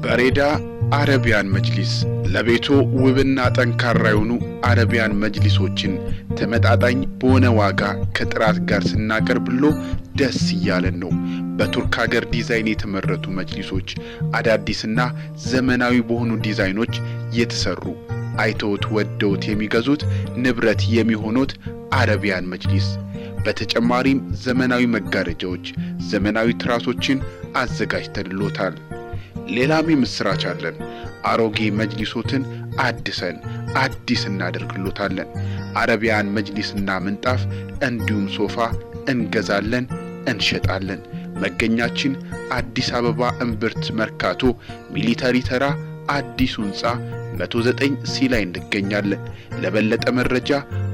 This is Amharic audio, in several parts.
በሬዳ አረቢያን መጅሊስ ለቤቶ ውብና ጠንካራ የሆኑ አረቢያን መጅሊሶችን ተመጣጣኝ በሆነ ዋጋ ከጥራት ጋር ስናቀርብሎ ደስ ይያለን ነው። በቱርክ ሀገር ዲዛይን የተመረቱ መጅሊሶች አዳዲስና ዘመናዊ በሆኑ ዲዛይኖች የተሰሩ አይተውት ወደውት የሚገዙት ንብረት የሚሆኑት አረቢያን መጅሊስ። በተጨማሪም ዘመናዊ መጋረጃዎች፣ ዘመናዊ ትራሶችን አዘጋጅተንሎታል። ሌላም ምስራች አለን። አሮጌ መጅሊሶትን አድሰን አዲስ እናደርግሎታለን። አረቢያን መጅሊስና ምንጣፍ እንዲሁም ሶፋ እንገዛለን፣ እንሸጣለን። መገኛችን አዲስ አበባ እምብርት መርካቶ ሚሊታሪ ተራ አዲሱ ህንጻ 109 ሲ ላይ እንገኛለን። ለበለጠ መረጃ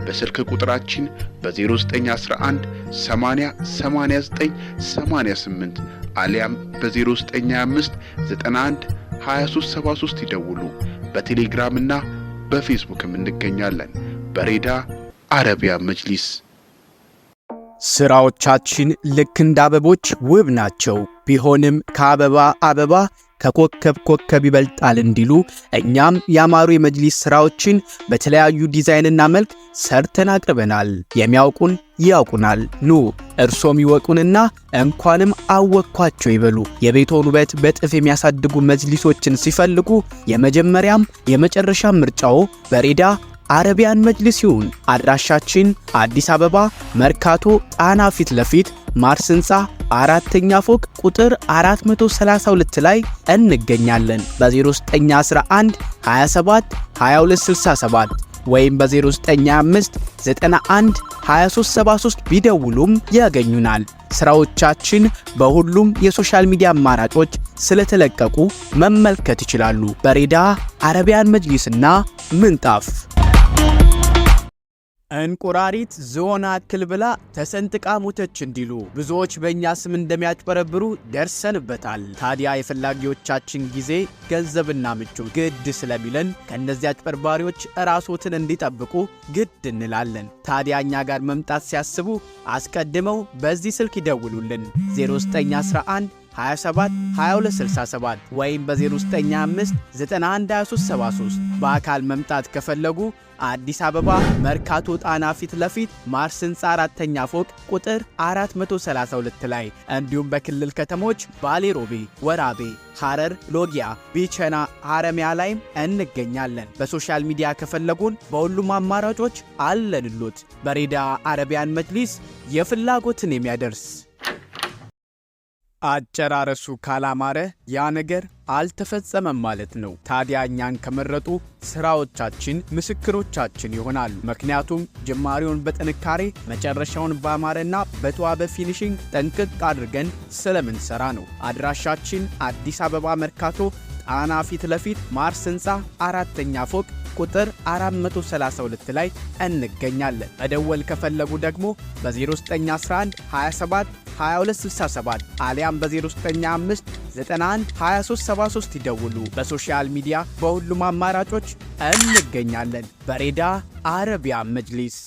በስልክ ቁጥራችን በ0911 80 89 88 አሊያም በ0925 91 2373 ይደውሉ። በቴሌግራምና በፌስቡክም እንገኛለን። በሬዳ አረቢያን መጅሊስ። ስራዎቻችን ልክ እንደ አበቦች ውብ ናቸው። ቢሆንም ከአበባ አበባ ከኮከብ ኮከብ ይበልጣል እንዲሉ እኛም ያማሩ የመጅሊስ ስራዎችን በተለያዩ ዲዛይንና መልክ ሰርተን አቅርበናል። የሚያውቁን ያውቁናል። ኑ እርሶም ይወቁንና እንኳንም አወቅኳቸው ይበሉ። የቤቶን ውበት በጥፍ የሚያሳድጉ መጅሊሶችን ሲፈልጉ የመጀመሪያም የመጨረሻ ምርጫው በሬዳ አረቢያን መጅሊስ ይሁን። አድራሻችን አዲስ አበባ መርካቶ ጣና ፊት ለፊት ማርስ ህንጻ 4ኛ ፎቅ ቁጥር 432 ላይ እንገኛለን። በ0911 27 2267 ወይም በ0925 91 2373 ቢደውሉም ያገኙናል። ስራዎቻችን በሁሉም የሶሻል ሚዲያ አማራጮች ስለተለቀቁ መመልከት ይችላሉ። በሬዳ አረቢያን መጅሊስና ምንጣፍ። እንቁራሪት ዝሆን አክል ብላ ተሰንጥቃ ሞተች እንዲሉ ብዙዎች በእኛ ስም እንደሚያጭበረብሩ ደርሰንበታል። ታዲያ የፈላጊዎቻችን ጊዜ ገንዘብና ምቾት ግድ ስለሚለን ከእነዚህ አጭበርባሪዎች ራስዎትን እንዲጠብቁ ግድ እንላለን። ታዲያ እኛ ጋር መምጣት ሲያስቡ አስቀድመው በዚህ ስልክ ይደውሉልን 0911 27 2267 ወይም በ0925 91 2373። በአካል መምጣት ከፈለጉ አዲስ አበባ መርካቶ ጣና ፊት ለፊት ማርስ ህንጻ 4ኛ ፎቅ ቁጥር 432 ላይ እንዲሁም በክልል ከተሞች ባሌ ሮቤ፣ ወራቤ፣ ሐረር፣ ሎጊያ፣ ቢቸና፣ ሐረሚያ ላይም እንገኛለን። በሶሻል ሚዲያ ከፈለጉን በሁሉም አማራጮች አለንሎት። በሬዳ አረቢያን መጅሊስ የፍላጎትን የሚያደርስ። አጨራረሱ ካላማረ ያ ነገር አልተፈጸመም ማለት ነው። ታዲያ እኛን ከመረጡ ስራዎቻችን ምስክሮቻችን ይሆናሉ። ምክንያቱም ጅማሬውን በጥንካሬ መጨረሻውን ባማረና በተዋበ ፊኒሺንግ ጠንቅቅ አድርገን ስለምንሰራ ነው። አድራሻችን አዲስ አበባ መርካቶ ጣና ፊት ለፊት ማርስ ህንጻ 4ኛ ፎቅ ቁጥር 432 ላይ እንገኛለን። መደወል ከፈለጉ ደግሞ በ0911 27 2267 አሊያም በ0925 91 2373 ይደውሉ። በሶሻል ሚዲያ በሁሉም አማራጮች እንገኛለን። በሬዳ አረቢያን መጅሊስ።